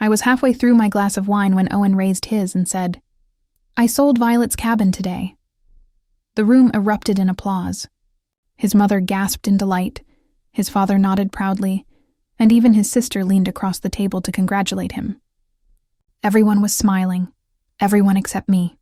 I was halfway through my glass of wine when Owen raised his and said, "I sold Violet's cabin today." The room erupted in applause. His mother gasped in delight, his father nodded proudly, and even his sister leaned across the table to congratulate him. Everyone was smiling, everyone except me.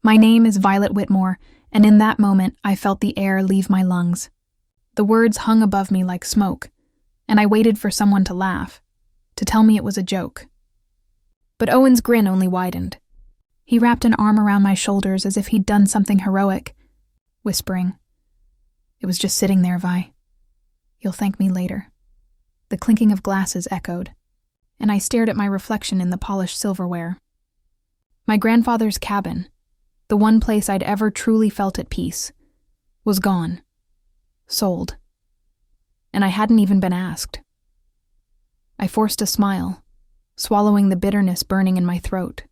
My name is Violet Whitmore, and in that moment I felt the air leave my lungs. The words hung above me like smoke, and I waited for someone to laugh, to tell me it was a joke. But Owen's grin only widened. He wrapped an arm around my shoulders as if he'd done something heroic, whispering, "It was just sitting there, Vi. You'll thank me later." The clinking of glasses echoed, and I stared at my reflection in the polished silverware. My grandfather's cabin, the one place I'd ever truly felt at peace, was gone. Sold. And I hadn't even been asked. I forced a smile, swallowing the bitterness burning in my throat.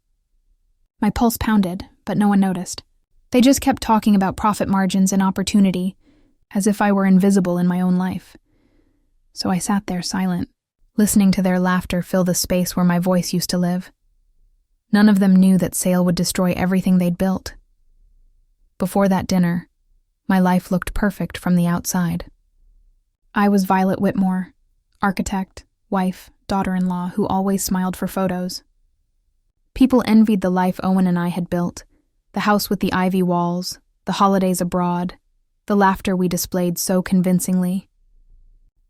My pulse pounded, but no one noticed. They just kept talking about profit margins and opportunity, as if I were invisible in my own life. So I sat there silent, listening to their laughter fill the space where my voice used to live. None of them knew that sale would destroy everything they'd built. Before that dinner, my life looked perfect from the outside. I was Violet Whitmore, architect, wife, daughter-in-law who always smiled for photos. People envied the life Owen and I had built, the house with the ivy walls, the holidays abroad, the laughter we displayed so convincingly.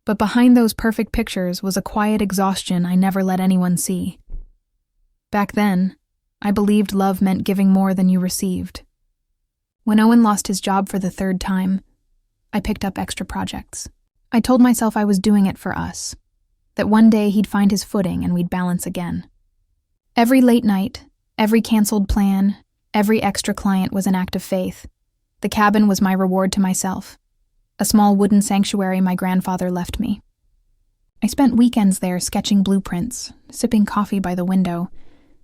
But behind those perfect pictures was a quiet exhaustion I never let anyone see. Back then, I believed love meant giving more than you received. When Owen lost his job for the third time, I picked up extra projects. I told myself I was doing it for us, that one day he'd find his footing and we'd balance again. Every late night, every canceled plan, every extra client was an act of faith. The cabin was my reward to myself, a small wooden sanctuary my grandfather left me. I spent weekends there sketching blueprints, sipping coffee by the window,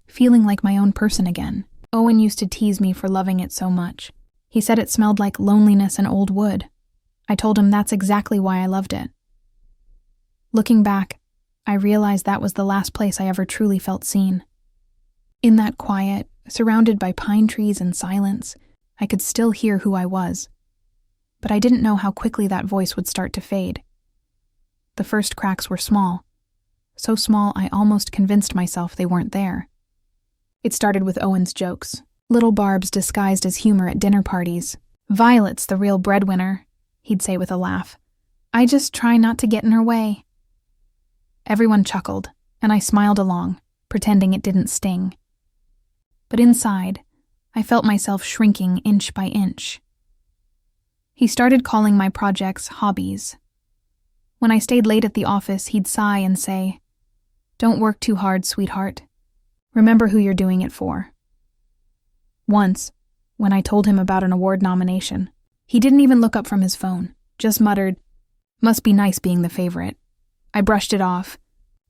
feeling like my own person again. Owen used to tease me for loving it so much. He said it smelled like loneliness and old wood. I told him that's exactly why I loved it. Looking back, I realized that was the last place I ever truly felt seen. In that quiet, surrounded by pine trees and silence, I could still hear who I was. But I didn't know how quickly that voice would start to fade. The first cracks were small, so small I almost convinced myself they weren't there. It started with Owen's jokes, little barbs disguised as humor at dinner parties. "Violet's the real breadwinner," he'd say with a laugh. "I just try not to get in her way." Everyone chuckled, and I smiled along, pretending it didn't sting. But inside, I felt myself shrinking inch by inch. He started calling my projects hobbies. When I stayed late at the office, he'd sigh and say, "Don't work too hard, sweetheart. Remember who you're doing it for." Once, when I told him about an award nomination, he didn't even look up from his phone, just muttered, "Must be nice being the favorite." I brushed it off,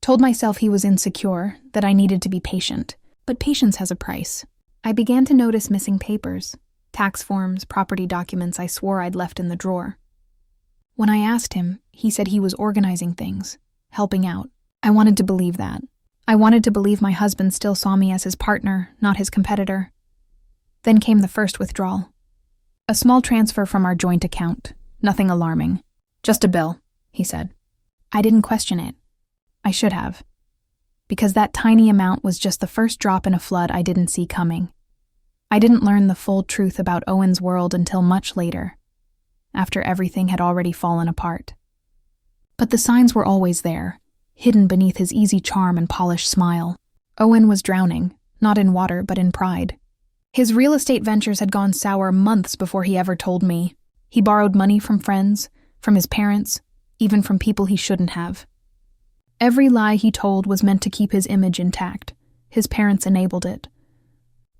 told myself he was insecure, that I needed to be patient. But patience has a price. I began to notice missing papers, tax forms, property documents I swore I'd left in the drawer. When I asked him, he said he was organizing things, helping out. I wanted to believe that. I wanted to believe my husband still saw me as his partner, not his competitor. Then came the first withdrawal. A small transfer from our joint account, nothing alarming. "Just a bill," he said. I didn't question it. I should have. Because that tiny amount was just the first drop in a flood I didn't see coming. I didn't learn the full truth about Owen's world until much later, after everything had already fallen apart. But the signs were always there, hidden beneath his easy charm and polished smile. Owen was drowning, not in water but in pride. His real estate ventures had gone sour months before he ever told me. He borrowed money from friends, from his parents, even from people he shouldn't have. Every lie he told was meant to keep his image intact. His parents enabled it.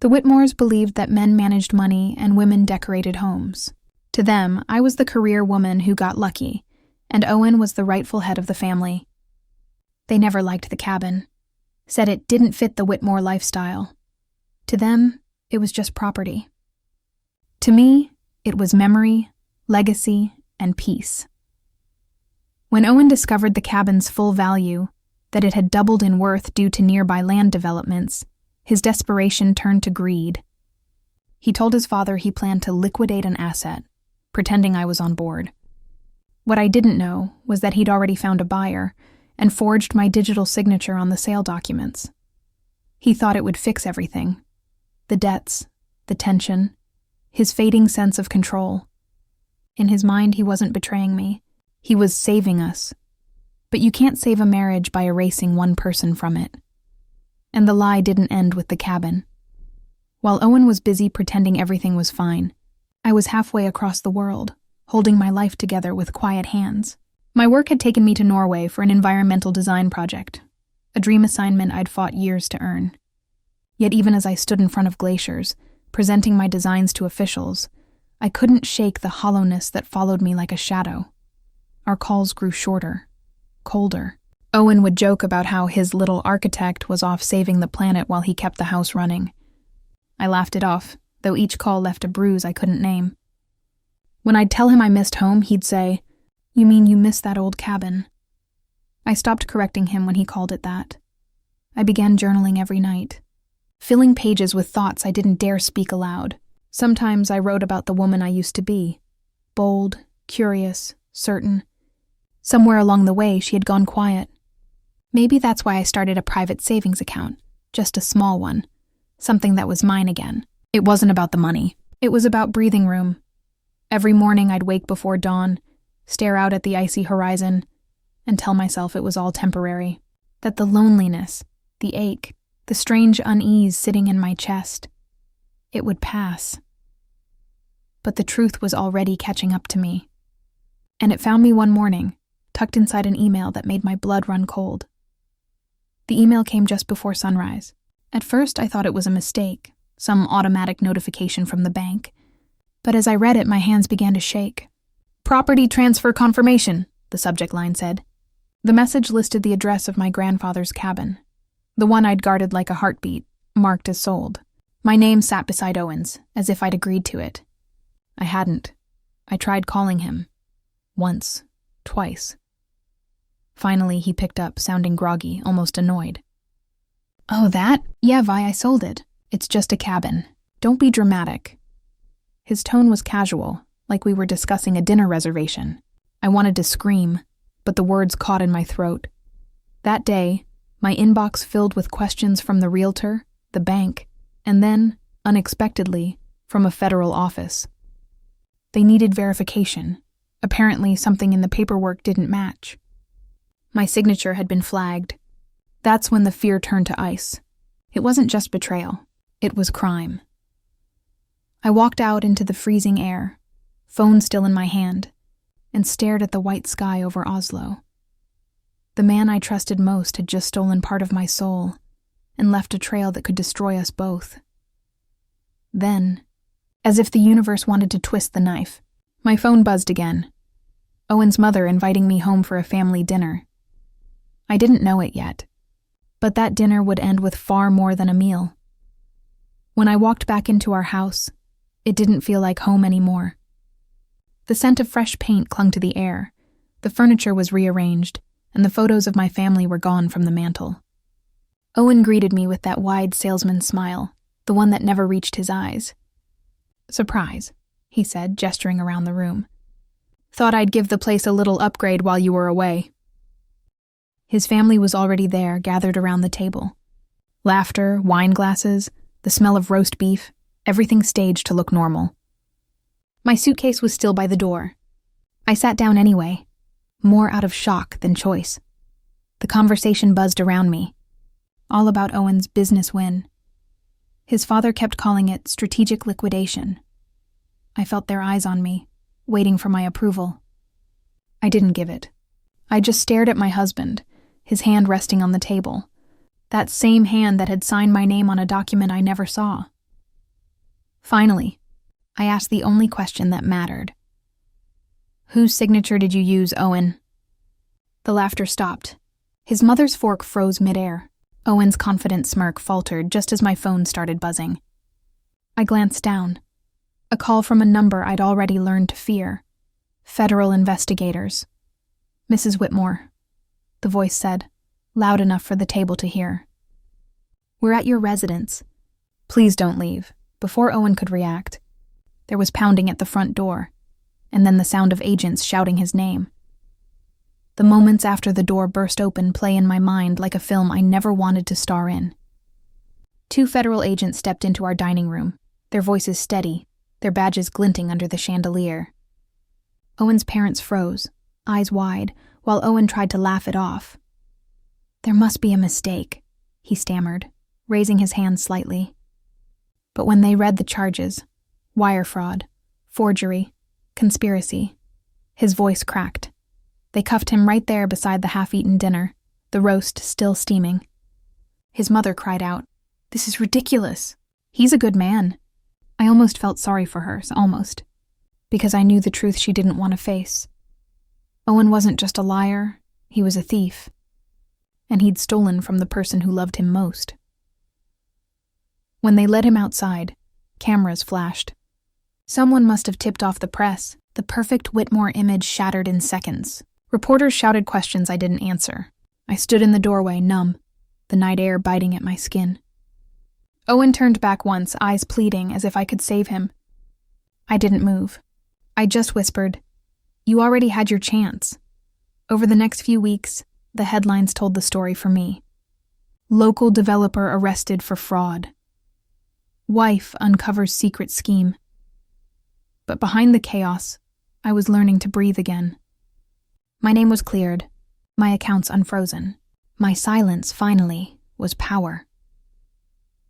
The Whitmores believed that men managed money and women decorated homes. To them, I was the career woman who got lucky, and Owen was the rightful head of the family. They never liked the cabin, said it didn't fit the Whitmore lifestyle. To them, it was just property. To me, it was memory, legacy, and peace. When Owen discovered the cabin's full value, that it had doubled in worth due to nearby land developments, his desperation turned to greed. He told his father he planned to liquidate an asset, pretending I was on board. What I didn't know was that he'd already found a buyer and forged my digital signature on the sale documents. He thought it would fix everything. The debts, the tension, his fading sense of control. In his mind, he wasn't betraying me. He was saving us. But you can't save a marriage by erasing one person from it. And the lie didn't end with the cabin. While Owen was busy pretending everything was fine, I was halfway across the world, holding my life together with quiet hands. My work had taken me to Norway for an environmental design project, a dream assignment I'd fought years to earn. Yet even as I stood in front of glaciers, presenting my designs to officials, I couldn't shake the hollowness that followed me like a shadow. Our calls grew shorter, colder. Owen would joke about how his little architect was off saving the planet while he kept the house running. I laughed it off, though each call left a bruise I couldn't name. When I'd tell him I missed home, he'd say, "You mean you miss that old cabin?" I stopped correcting him when he called it that. I began journaling every night, filling pages with thoughts I didn't dare speak aloud. Sometimes I wrote about the woman I used to be, bold, curious, certain. Somewhere along the way, she had gone quiet. Maybe that's why I started a private savings account, just a small one, something that was mine again. It wasn't about the money. It was about breathing room. Every morning I'd wake before dawn, stare out at the icy horizon, and tell myself it was all temporary, that the loneliness, the ache, the strange unease sitting in my chest, it would pass. But the truth was already catching up to me. And it found me one morning, tucked inside an email that made my blood run cold. The email came just before sunrise. At first, I thought it was a mistake, some automatic notification from the bank. But as I read it, my hands began to shake. "Property transfer confirmation," the subject line said. The message listed the address of my grandfather's cabin, the one I'd guarded like a heartbeat, marked as sold. My name sat beside Owen's, as if I'd agreed to it. I hadn't. I tried calling him. Once. Twice. Finally, he picked up, sounding groggy, almost annoyed. "Oh, that? Yeah, Vi, I sold it. It's just a cabin. Don't be dramatic." His tone was casual, like we were discussing a dinner reservation. I wanted to scream, but the words caught in my throat. That day, my inbox filled with questions from the realtor, the bank, and then, unexpectedly, from a federal office. They needed verification. Apparently, something in the paperwork didn't match. My signature had been flagged. That's when the fear turned to ice. It wasn't just betrayal. It was crime. I walked out into the freezing air, phone still in my hand, and stared at the white sky over Oslo. The man I trusted most had just stolen part of my soul and left a trail that could destroy us both. Then, as if the universe wanted to twist the knife, my phone buzzed again. Owen's mother inviting me home for a family dinner. I didn't know it yet, but that dinner would end with far more than a meal. When I walked back into our house, it didn't feel like home anymore. The scent of fresh paint clung to the air, the furniture was rearranged, and the photos of my family were gone from the mantel. Owen greeted me with that wide salesman's smile, the one that never reached his eyes. "Surprise," he said, gesturing around the room. "Thought I'd give the place a little upgrade while you were away." His family was already there, gathered around the table. Laughter, wine glasses, the smell of roast beef, everything staged to look normal. My suitcase was still by the door. I sat down anyway, more out of shock than choice. The conversation buzzed around me, all about Owen's business win. His father kept calling it strategic liquidation. I felt their eyes on me, waiting for my approval. I didn't give it. I just stared at my husband, his hand resting on the table, that same hand that had signed my name on a document I never saw. Finally, I asked the only question that mattered. "Whose signature did you use, Owen?" The laughter stopped. His mother's fork froze midair. Owen's confident smirk faltered just as my phone started buzzing. I glanced down. A call from a number I'd already learned to fear. Federal investigators. "Mrs. Whitmore," the voice said. loud enough for the table to hear. "We're at your residence. Please don't leave." Before Owen could react, there was pounding at the front door, and then the sound of agents shouting his name. The moments after the door burst open play in my mind like a film I never wanted to star in. 2 federal agents stepped into our dining room, their voices steady, their badges glinting under the chandelier. Owen's parents froze, eyes wide, while Owen tried to laugh it off. "There must be a mistake," he stammered, raising his hand slightly. But when they read the charges, wire fraud, forgery, conspiracy, his voice cracked. They cuffed him right there beside the half-eaten dinner, the roast still steaming. His mother cried out, "This is ridiculous. He's a good man." I almost felt sorry for her, almost, because I knew the truth she didn't want to face. Owen wasn't just a liar, he was a thief. And he'd stolen from the person who loved him most. When they led him outside, cameras flashed. Someone must have tipped off the press. The perfect Whitmore image shattered in seconds. Reporters shouted questions I didn't answer. I stood in the doorway, numb, the night air biting at my skin. Owen turned back once, eyes pleading as if I could save him. I didn't move. I just whispered, "You already had your chance." Over the next few weeks, the headlines told the story for me. Local developer arrested for fraud. Wife uncovers secret scheme. But behind the chaos, I was learning to breathe again. My name was cleared, my accounts unfrozen. My silence, finally, was power.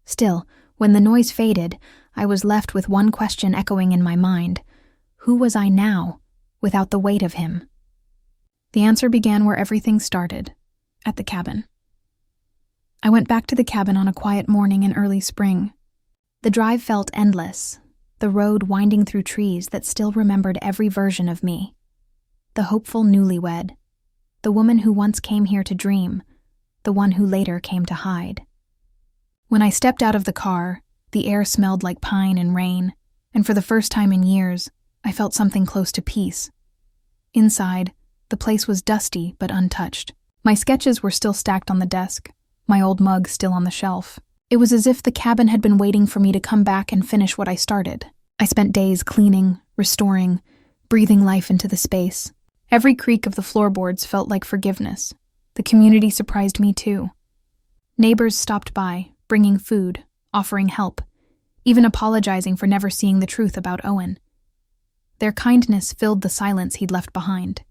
Still, when the noise faded, I was left with one question echoing in my mind. Who was I now, without the weight of him? The answer began where everything started, at the cabin. I went back to the cabin on a quiet morning in early spring. The drive felt endless, the road winding through trees that still remembered every version of me. The hopeful newlywed, the woman who once came here to dream, the one who later came to hide. When I stepped out of the car, the air smelled like pine and rain, and for the first time in years, I felt something close to peace. Inside, the place was dusty but untouched. My sketches were still stacked on the desk, my old mug still on the shelf. It was as if the cabin had been waiting for me to come back and finish what I started. I spent days cleaning, restoring, breathing life into the space. Every creak of the floorboards felt like forgiveness. The community surprised me too. Neighbors stopped by, bringing food, offering help, even apologizing for never seeing the truth about Owen. Their kindness filled the silence he'd left behind.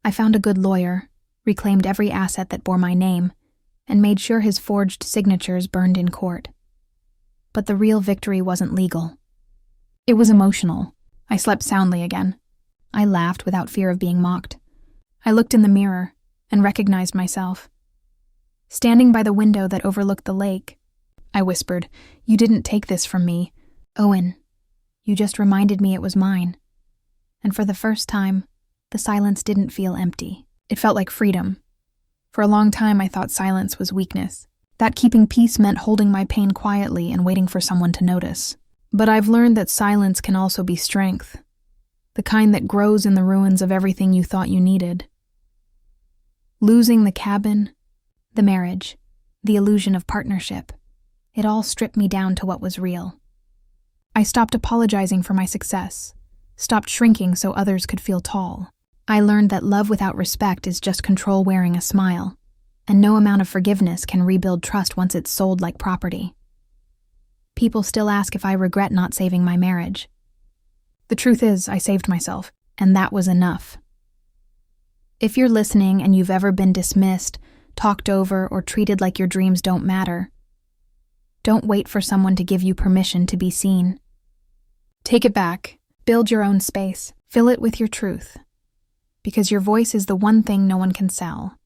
I found a good lawyer, reclaimed every asset that bore my name, and made sure his forged signatures burned in court. But the real victory wasn't legal. It was emotional. I slept soundly again. I laughed without fear of being mocked. I looked in the mirror and recognized myself. Standing by the window that overlooked the lake, I whispered, "You didn't take this from me, Owen. You just reminded me it was mine." And for the first time, the silence didn't feel empty. It felt like freedom. For a long time, I thought silence was weakness, that keeping peace meant holding my pain quietly and waiting for someone to notice. But I've learned that silence can also be strength, the kind that grows in the ruins of everything you thought you needed. Losing the cabin, the marriage, the illusion of partnership, it all stripped me down to what was real. I stopped apologizing for my success, stopped shrinking so others could feel tall. I learned that love without respect is just control wearing a smile, and no amount of forgiveness can rebuild trust once it's sold like property. People still ask if I regret not saving my marriage. The truth is, I saved myself, and that was enough. If you're listening and you've ever been dismissed, talked over, or treated like your dreams don't matter, don't wait for someone to give you permission to be seen. Take it back, build your own space, fill it with your truth. Because your voice is the one thing no one can sell.